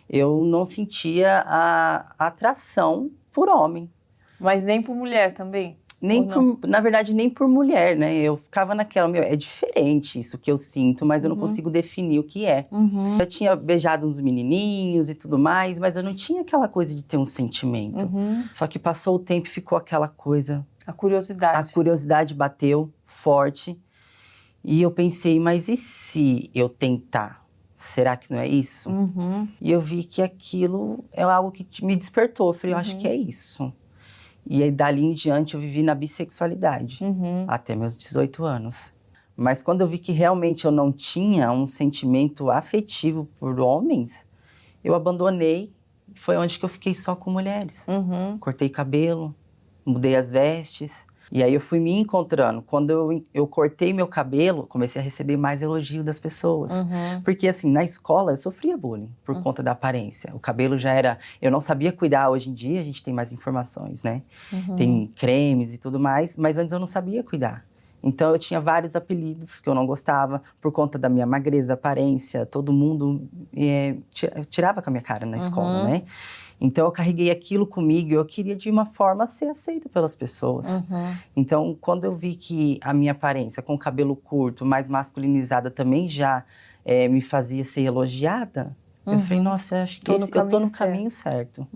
eu não sentia a atração por homem. Mas nem por mulher também? Na verdade, nem por mulher, né? Eu ficava naquela, é diferente isso que eu sinto, mas eu não consigo definir o que é. Eu tinha beijado uns menininhos e tudo mais, mas eu não tinha aquela coisa de ter um sentimento. Só que passou o tempo e ficou aquela coisa... A curiosidade. A curiosidade bateu forte e eu pensei, mas e se eu tentar? Será que não é isso? E eu vi que aquilo é algo que me despertou. Eu falei, eu acho que é isso. E aí, dali em diante, eu vivi na bissexualidade, até meus 18 anos. Mas quando eu vi que realmente eu não tinha um sentimento afetivo por homens, eu abandonei. Foi onde que eu fiquei só com mulheres. Cortei cabelo, mudei as vestes. E aí eu fui me encontrando. Quando eu cortei meu cabelo, comecei a receber mais elogio das pessoas. Porque assim, na escola eu sofria bullying por conta da aparência. O cabelo já era... Eu não sabia cuidar. Hoje em dia a gente tem mais informações, né? Tem cremes e tudo mais, mas antes eu não sabia cuidar. Então eu tinha vários apelidos que eu não gostava por conta da minha magreza, aparência. Todo mundo tirava com a minha cara na escola, né? Então eu carreguei aquilo comigo e eu queria de uma forma ser aceita pelas pessoas. Então quando eu vi que a minha aparência com o cabelo curto, mais masculinizada também já me fazia ser elogiada, eu falei, nossa, acho que eu tô no caminho certo.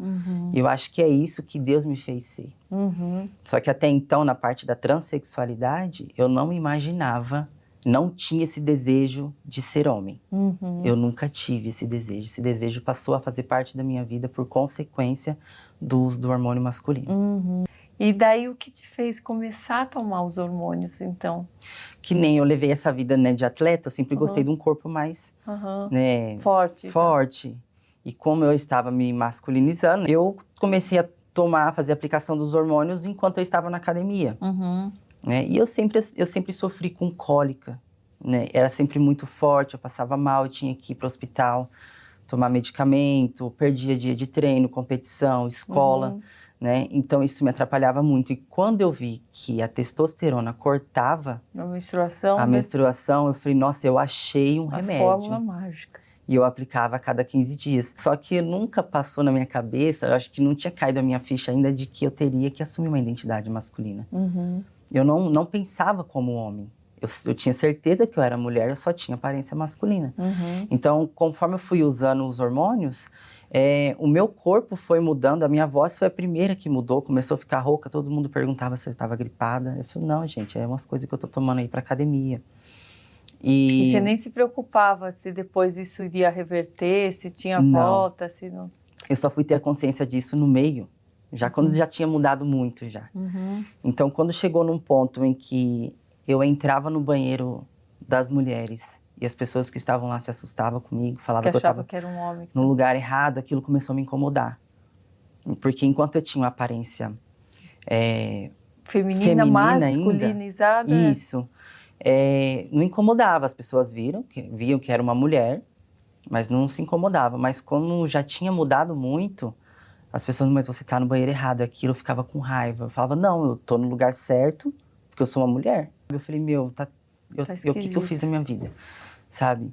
E eu acho que é isso que Deus me fez ser. Só que até então, na parte da transexualidade, eu não me imaginava, não tinha esse desejo de ser homem. Eu nunca tive esse desejo. Esse desejo passou a fazer parte da minha vida por consequência do uso do hormônio masculino. E daí o que te fez começar a tomar os hormônios, então? Que nem eu levei essa vida, né, de atleta, eu sempre gostei de um corpo mais né, forte. E como eu estava me masculinizando, eu comecei a fazer a aplicação dos hormônios enquanto eu estava na academia. Né? E eu sempre sofri com cólica. Né? Era sempre muito forte, eu passava mal, eu tinha que ir para o hospital, tomar medicamento, perdia dia de treino, competição, escola. Né? Então isso me atrapalhava muito. E quando eu vi que a testosterona cortava a menstruação, eu falei, nossa, eu achei um remédio. A fórmula mágica. E eu aplicava a cada 15 dias. Só que nunca passou na minha cabeça, eu acho que não tinha caído a minha ficha ainda de que eu teria que assumir uma identidade masculina. Eu não pensava como homem. Eu tinha certeza que eu era mulher, eu só tinha aparência masculina. Então, conforme eu fui usando os hormônios, o meu corpo foi mudando, a minha voz foi a primeira que mudou, começou a ficar rouca, todo mundo perguntava se eu estava gripada. Eu falei, não, gente, é umas coisas que eu tô tomando aí pra academia. E você nem se preocupava se depois isso iria reverter, se tinha volta, se não... Eu só fui ter a consciência disso no meio, já quando já tinha mudado muito já. Então, quando chegou num ponto em que eu entrava no banheiro das mulheres e as pessoas que estavam lá se assustavam comigo, falavam que eu estava no lugar errado, aquilo começou a me incomodar. Porque enquanto eu tinha uma aparência feminina masculinizada... Ainda, isso, não incomodava. As pessoas viam que era uma mulher, mas não se incomodava. Mas como já tinha mudado muito, as pessoas, mas você tá no banheiro errado, aquilo, eu ficava com raiva. Eu falava, não, eu tô no lugar certo, porque eu sou uma mulher. Eu falei, meu, o que eu fiz na minha vida, sabe?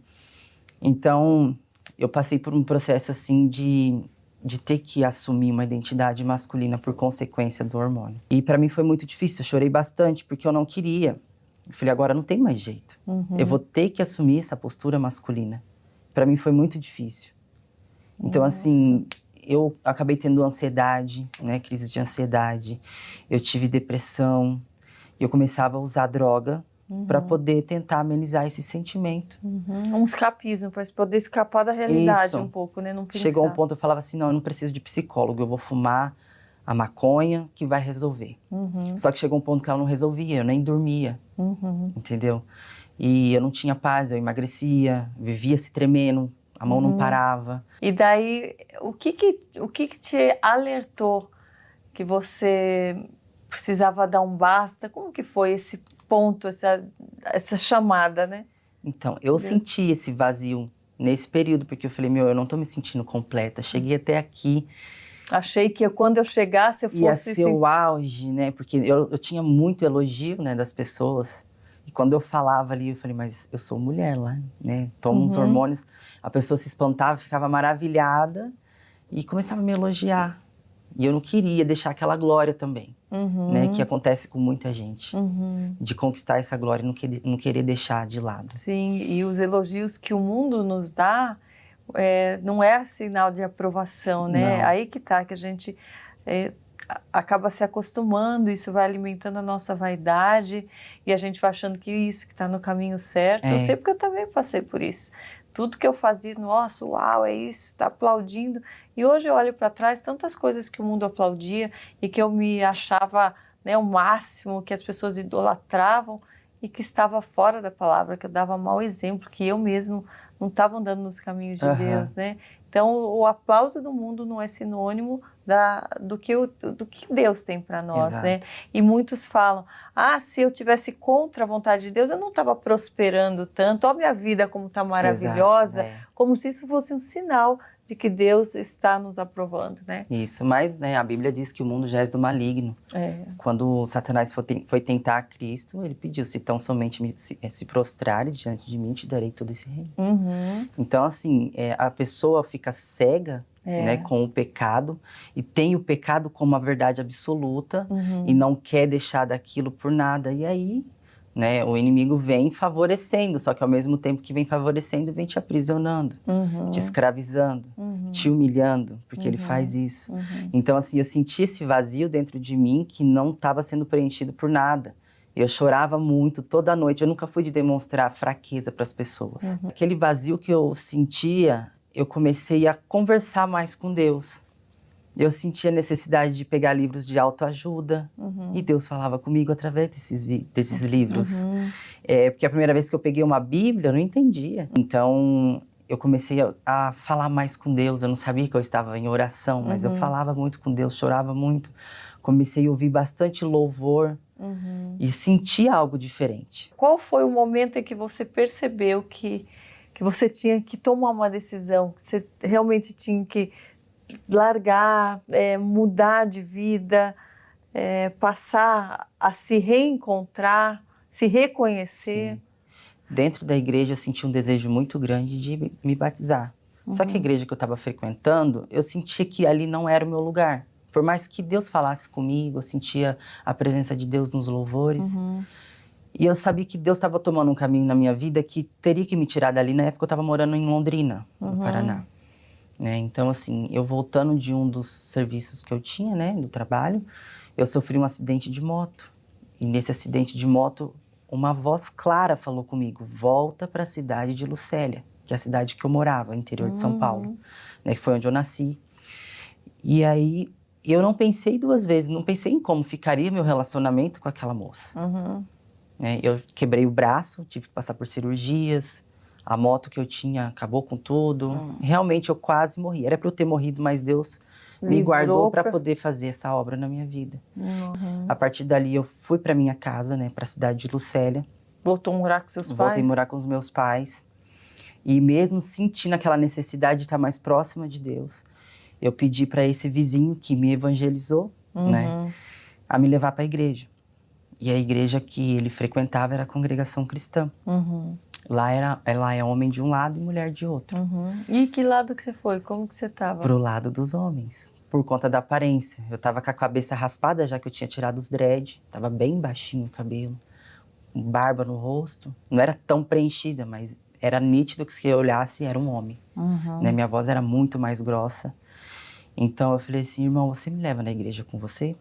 Então, eu passei por um processo, assim, de ter que assumir uma identidade masculina por consequência do hormônio. E pra mim foi muito difícil, eu chorei bastante, porque eu não queria. Eu falei, agora não tem mais jeito. Eu vou ter que assumir essa postura masculina. Pra mim foi muito difícil. Então, assim, eu acabei tendo ansiedade, né, crise de ansiedade. Eu tive depressão. Eu começava a usar droga para poder tentar amenizar esse sentimento. Um escapismo, para poder escapar da realidade um pouco, né? Não pensar. Chegou um ponto, eu falava assim, não, eu não preciso de psicólogo, eu vou fumar a maconha que vai resolver. Só que chegou um ponto que ela não resolvia, eu nem dormia, entendeu? E eu não tinha paz, eu emagrecia, vivia se tremendo, a mão não parava. E daí, o que te alertou que você precisava dar um basta? Como que foi esse ponto, essa chamada, né? Então, eu senti esse vazio nesse período, porque eu falei, meu, eu não tô me sentindo completa, cheguei até aqui. Achei que quando eu chegasse eu fosse... Ia ser o auge, né? Porque eu tinha muito elogio, né, das pessoas. E quando eu falava ali, eu falei, mas eu sou mulher lá, né? Tomo uns hormônios. A pessoa se espantava, ficava maravilhada e começava a me elogiar. E eu não queria deixar aquela glória também, né? Que acontece com muita gente. De conquistar essa glória e não querer deixar de lado. Sim, e os elogios que o mundo nos dá não é sinal de aprovação, né? Não. Aí que tá, que a gente acaba se acostumando, isso vai alimentando a nossa vaidade e a gente vai achando que isso que está no caminho certo. Eu sei porque eu também passei por isso. Tudo que eu fazia, nossa, uau, é isso, está aplaudindo. E hoje eu olho para trás, tantas coisas que o mundo aplaudia e que eu me achava, né, o máximo, que as pessoas idolatravam e que estava fora da palavra, que eu dava mau exemplo, que eu mesmo não estava andando nos caminhos de Deus, né? Então, o aplauso do mundo não é sinônimo do que Deus tem para nós, Exato. né? E muitos falam, se eu tivesse contra a vontade de Deus, eu não estava prosperando tanto, olha a minha vida como está maravilhosa, como se isso fosse um sinal de que Deus está nos aprovando, né? Isso, mas né, a Bíblia diz que o mundo já é do maligno. Quando Satanás foi tentar Cristo, ele pediu, se tão somente se prostrares diante de mim, te darei todo esse reino. Então, assim, a pessoa fica cega né, com o pecado e tem o pecado como a verdade absoluta e não quer deixar daquilo por nada. E aí, né, o inimigo vem favorecendo, só que ao mesmo tempo que vem favorecendo, vem te aprisionando, te escravizando, te humilhando, porque ele faz isso. Então, assim, eu senti esse vazio dentro de mim que não estava sendo preenchido por nada. Eu chorava muito toda noite, eu nunca fui de demonstrar fraqueza para as pessoas. Aquele vazio que eu sentia, eu comecei a conversar mais com Deus. Eu sentia a necessidade de pegar livros de autoajuda e Deus falava comigo através desses livros. Porque a primeira vez que eu peguei uma Bíblia, eu não entendia. Então, eu comecei a falar mais com Deus. Eu não sabia que eu estava em oração, mas eu falava muito com Deus, chorava muito. Comecei a ouvir bastante louvor e senti algo diferente. Qual foi o momento em que você percebeu que você tinha que tomar uma decisão, que você realmente tinha que largar, mudar de vida, passar a se reencontrar, se reconhecer? Sim. Dentro da igreja eu senti um desejo muito grande de me batizar. Só que a igreja que eu estava frequentando, eu sentia que ali não era o meu lugar. Por mais que Deus falasse comigo, eu sentia a presença de Deus nos louvores. E eu sabia que Deus estava tomando um caminho na minha vida que teria que me tirar dali. Na época eu estava morando em Londrina, no Paraná. Né? Então, assim, eu voltando de um dos serviços que eu tinha, né, do trabalho, eu sofri um acidente de moto. E nesse acidente de moto, uma voz clara falou comigo, volta para a cidade de Lucélia, que é a cidade que eu morava, interior de São Paulo, né, que foi onde eu nasci. E aí, eu não pensei duas vezes, não pensei em como ficaria meu relacionamento com aquela moça. Eu quebrei o braço, tive que passar por cirurgias, a moto que eu tinha acabou com tudo. Realmente eu quase morri. Era para eu ter morrido, mas Deus me guardou para poder fazer essa obra na minha vida. A partir dali eu fui para minha casa, né, para a cidade de Lucélia. Voltou a morar com seus pais? Voltei a morar com os meus pais. E mesmo sentindo aquela necessidade de estar mais próxima de Deus, eu pedi para esse vizinho que me evangelizou, né, a me levar para a igreja. E a igreja que ele frequentava era a congregação cristã. Lá é homem de um lado e mulher de outro. E que lado que você foi? Como que você estava? Pro lado dos homens, por conta da aparência. Eu tava com a cabeça raspada, já que eu tinha tirado os dread. Tava bem baixinho o cabelo, barba no rosto. Não era tão preenchida, mas era nítido que se eu olhasse era um homem. Né? Minha voz era muito mais grossa. Então eu falei assim, irmão, você me leva na igreja com você?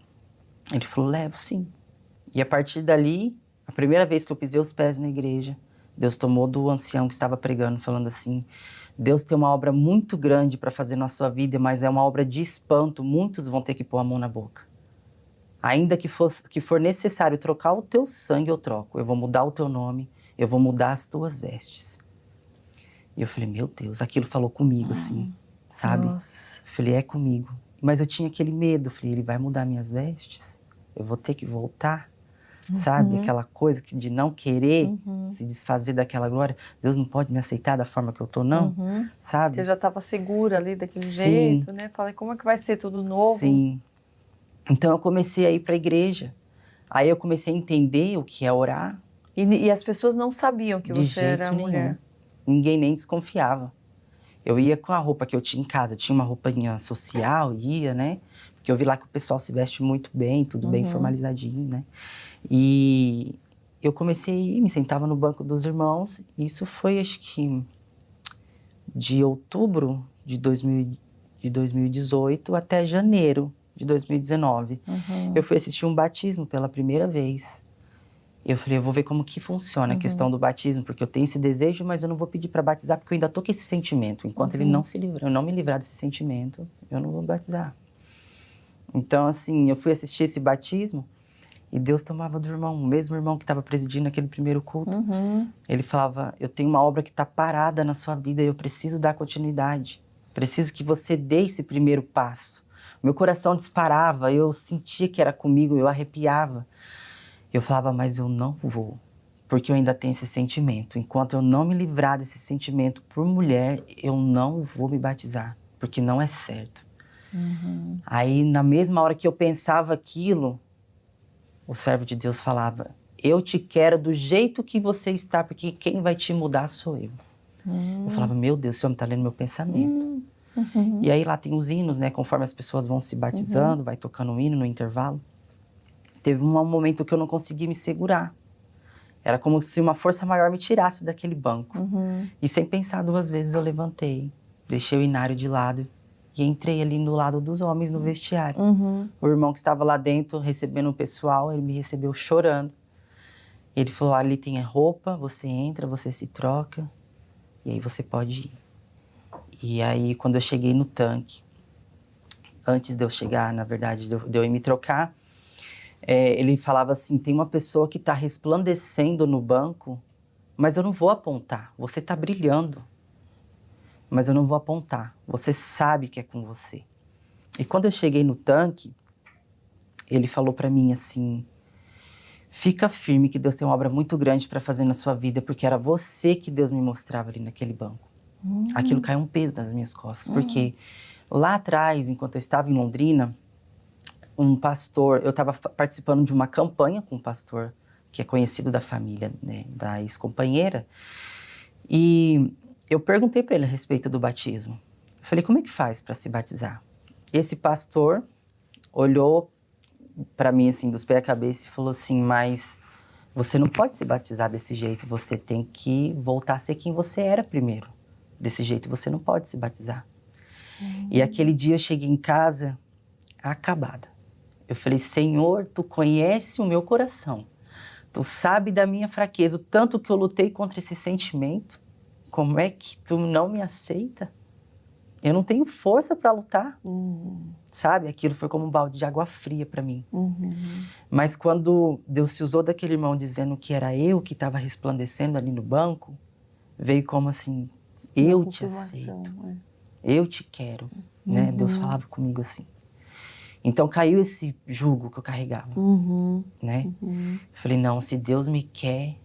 Ele falou, levo sim. E a partir dali, a primeira vez que eu pisei os pés na igreja, Deus tomou do ancião que estava pregando, falando assim, Deus tem uma obra muito grande para fazer na sua vida, mas é uma obra de espanto, muitos vão ter que pôr a mão na boca. Ainda que for necessário trocar o teu sangue, eu troco. Eu vou mudar o teu nome, eu vou mudar as tuas vestes. E eu falei, meu Deus, aquilo falou comigo assim, sabe? Nossa. Eu falei, é comigo. Mas eu tinha aquele medo, eu falei, ele vai mudar minhas vestes? Eu vou ter que voltar? Sabe? Aquela coisa de não querer se desfazer daquela glória. Deus não pode me aceitar da forma que eu tô, não? Sabe? Você já estava segura ali daquele jeito, né? Falei, como é que vai ser tudo novo? Sim. Então eu comecei a ir para a igreja. Aí eu comecei a entender o que é orar. E as pessoas não sabiam que você era nenhum. mulher? Ninguém nem desconfiava. Eu ia com a roupa que eu tinha em casa, tinha uma roupinha social, ia, né? Porque eu vi lá que o pessoal se veste muito bem, tudo bem formalizadinho, né? E eu comecei a ir, me sentava no banco dos irmãos. Isso foi, acho que, de outubro de 2018 até janeiro de 2019. Eu fui assistir um batismo pela primeira vez. Eu falei, eu vou ver como que funciona a questão do batismo, porque eu tenho esse desejo, mas eu não vou pedir para batizar, porque eu ainda tô com esse sentimento. Enquanto ele não se livrar, eu não me livrar desse sentimento, eu não vou batizar. Então, assim, eu fui assistir esse batismo e Deus tomava do irmão, o mesmo irmão que estava presidindo aquele primeiro culto. Ele falava, eu tenho uma obra que está parada na sua vida e eu preciso dar continuidade. Preciso que você dê esse primeiro passo. Meu coração disparava, eu sentia que era comigo, eu arrepiava. Eu falava, mas eu não vou, porque eu ainda tenho esse sentimento. Enquanto eu não me livrar desse sentimento por mulher, eu não vou me batizar, porque não é certo. Aí, na mesma hora que eu pensava aquilo, o servo de Deus falava, eu te quero do jeito que você está, porque quem vai te mudar sou eu. Eu falava, meu Deus, o Senhor está lendo meu pensamento. E aí lá tem os hinos, né? Conforme as pessoas vão se batizando, vai tocando um hino no intervalo. Teve um momento que eu não consegui me segurar. Era como se uma força maior me tirasse daquele banco. E sem pensar duas vezes eu levantei, deixei o inário de lado e entrei ali no lado dos homens no vestiário. O irmão que estava lá dentro recebendo o pessoal, ele me recebeu chorando. Ele falou, ali tem a roupa, você entra, você se troca e aí você pode ir. E aí quando eu cheguei no tanque, antes de eu chegar, na verdade, de eu ir me trocar, ele falava assim, tem uma pessoa que está resplandecendo no banco, mas eu não vou apontar, você está brilhando, mas eu não vou apontar, você sabe que é com você. E quando eu cheguei no tanque, ele falou para mim assim, fica firme que Deus tem uma obra muito grande para fazer na sua vida, porque era você que Deus me mostrava ali naquele banco. Aquilo caiu um peso nas minhas costas, porque lá atrás, enquanto eu estava em Londrina, um pastor, eu estava participando de uma campanha com um pastor que é conhecido da família, né, da ex-companheira, e eu perguntei para ele a respeito do batismo. Eu falei, como é que faz para se batizar? Esse pastor olhou para mim assim, dos pés à cabeça e falou assim, mas você não pode se batizar desse jeito, você tem que voltar a ser quem você era primeiro. Desse jeito você não pode se batizar. E aquele dia eu cheguei em casa acabada. Eu falei, Senhor, Tu conhece o meu coração. Tu sabe da minha fraqueza, o tanto que eu lutei contra esse sentimento. Como é que Tu não me aceita? Eu não tenho força para lutar. Sabe? Aquilo foi como um balde de água fria para mim. Mas quando Deus se usou daquele irmão dizendo que era eu que estava resplandecendo ali no banco, veio como assim, eu te aceito. Eu te quero. Né? Deus falava comigo assim. Então caiu esse jugo que eu carregava, né? Falei, não, se Deus me quer,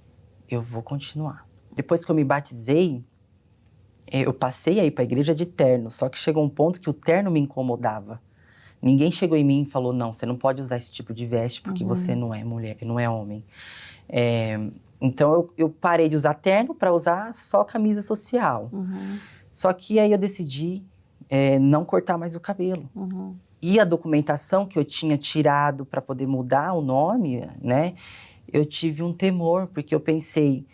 eu vou continuar. Depois que eu me batizei, eu passei aí para a igreja de terno, só que chegou um ponto que o terno me incomodava. Ninguém chegou em mim e falou, não, você não pode usar esse tipo de veste porque você não é mulher, não é homem. Então eu parei de usar terno para usar só camisa social. Só que aí eu decidi não cortar mais o cabelo. E a documentação que eu tinha tirado para poder mudar o nome, né? Eu tive um temor, porque eu pensei,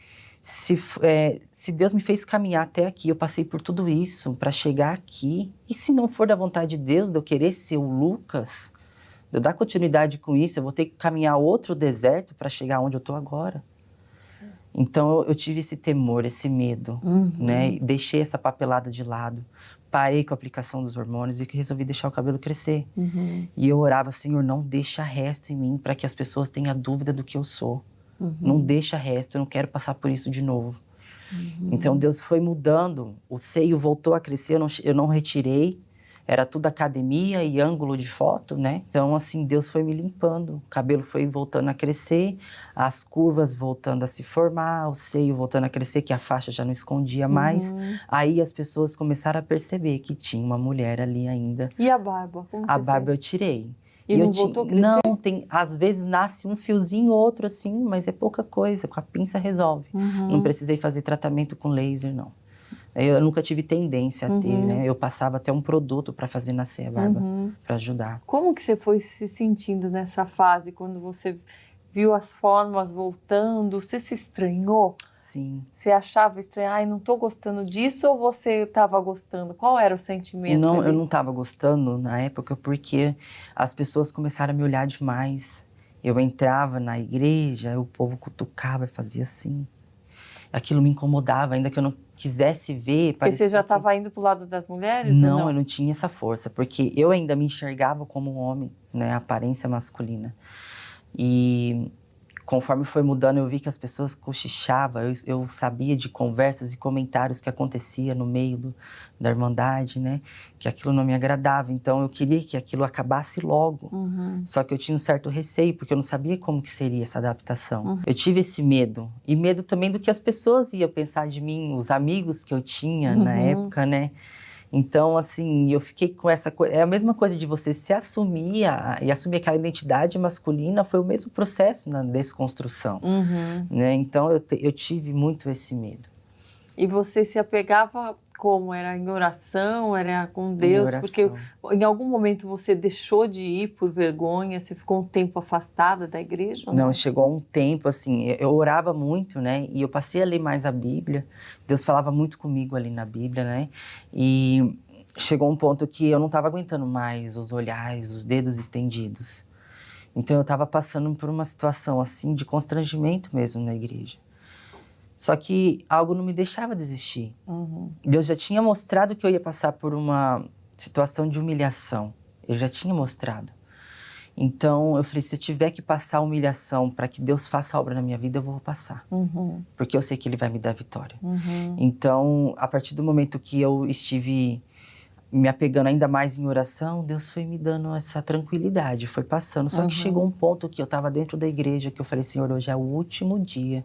se Deus me fez caminhar até aqui, eu passei por tudo isso para chegar aqui, e se não for da vontade de Deus, de eu querer ser o Lucas, de eu dar continuidade com isso, eu vou ter que caminhar outro deserto para chegar onde eu estou agora. Então eu tive esse temor, esse medo, né? Deixei essa papelada de lado. Parei com a aplicação dos hormônios e resolvi deixar o cabelo crescer. E eu orava, Senhor, não deixa resto em mim para que as pessoas tenham dúvida do que eu sou. Não deixa resto, eu não quero passar por isso de novo. Então Deus foi mudando, o seio voltou a crescer, eu não retirei. Era tudo academia e ângulo de foto, né? Então, assim, Deus foi me limpando. O cabelo foi voltando a crescer, as curvas voltando a se formar, o seio voltando a crescer, que a faixa já não escondia mais. Aí as pessoas começaram a perceber que tinha uma mulher ali ainda. E a barba? A barba eu tirei. E não voltou a crescer? Não, às vezes nasce um fiozinho, outro assim, mas é pouca coisa, com a pinça resolve. Não precisei fazer tratamento com laser, não. Eu nunca tive tendência a ter, né? Eu passava até um produto para fazer nascer a barba, para ajudar. Como que você foi se sentindo nessa fase, quando você viu as formas voltando? Você se estranhou? Sim. Você achava estranho? Ai, não tô gostando disso, ou você estava gostando? Qual era o sentimento? Não, eu não estava gostando na época porque as pessoas começaram a me olhar demais. Eu entrava na igreja, o povo cutucava e fazia assim. Aquilo me incomodava, ainda que eu não quisesse ver. Porque você já estava indo pro lado das mulheres? Não, ou não, eu não tinha essa força, porque eu ainda me enxergava como um homem, né? A aparência masculina. E conforme foi mudando, eu vi que as pessoas cochichavam, eu sabia de conversas e comentários que acontecia no meio da Irmandade, né? Que aquilo não me agradava, então eu queria que aquilo acabasse logo. Só que eu tinha um certo receio, porque eu não sabia como que seria essa adaptação. Eu tive esse medo, e medo também do que as pessoas iam pensar de mim, os amigos que eu tinha na época, né? Então, assim, eu fiquei com essa coisa. É a mesma coisa de você se assumir e assumir aquela identidade masculina, foi o mesmo processo na desconstrução. Né? Então, eu tive muito esse medo. E você se apegava como? Era em oração? Era com Deus? Porque em algum momento você deixou de ir por vergonha? Você ficou um tempo afastada da igreja? Não, chegou um tempo, assim, eu orava muito, né? E eu passei a ler mais a Bíblia. Deus falava muito comigo ali na Bíblia, né? E chegou um ponto que eu não estava aguentando mais os olhares, os dedos estendidos. Então eu estava passando por uma situação, assim, de constrangimento mesmo na igreja. Só que algo não me deixava desistir. Deus já tinha mostrado que eu ia passar por uma situação de humilhação. Ele já tinha mostrado. Então eu falei, se eu tiver que passar humilhação para que Deus faça a obra na minha vida, eu vou passar. Porque eu sei que Ele vai me dar vitória. Então, a partir do momento que eu estive me apegando ainda mais em oração, Deus foi me dando essa tranquilidade, foi passando. Só que chegou um ponto que eu estava dentro da igreja, que eu falei, Senhor, hoje é o último dia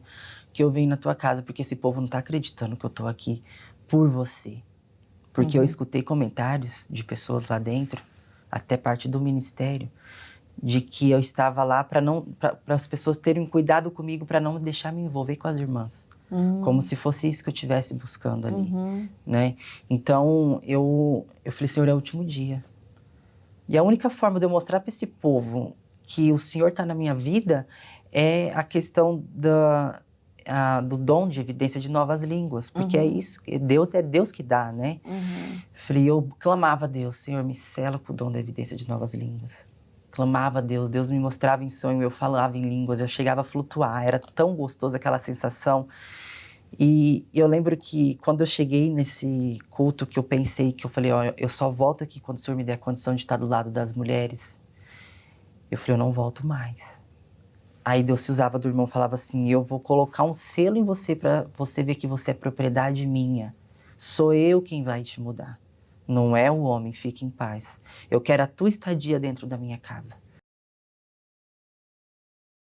que eu venho na tua casa, porque esse povo não está acreditando que eu estou aqui por você. Porque eu escutei comentários de pessoas lá dentro, até parte do ministério, de que eu estava lá para as pessoas terem cuidado comigo, para não deixar me envolver com as irmãs. Como se fosse isso que eu estivesse buscando ali, né? Então, eu falei, Senhor, é o último dia. E a única forma de eu mostrar para esse povo que o Senhor está na minha vida é a questão do dom de evidência de novas línguas, porque é isso, é Deus que dá, né? Falei, eu clamava a Deus, Senhor, me sela com o dom da evidência de novas línguas. Clamava a Deus, Deus me mostrava em sonho, eu falava em línguas, eu chegava a flutuar, era tão gostoso aquela sensação. E eu lembro que quando eu cheguei nesse culto que eu pensei, que eu falei, ó, eu só volto aqui quando o Senhor me der a condição de estar do lado das mulheres. Eu falei, eu não volto mais. Aí Deus se usava do irmão, falava assim, eu vou colocar um selo em você para você ver que você é propriedade minha. Sou eu quem vai te mudar. Não é o homem, fique em paz. Eu quero a tua estadia dentro da minha casa.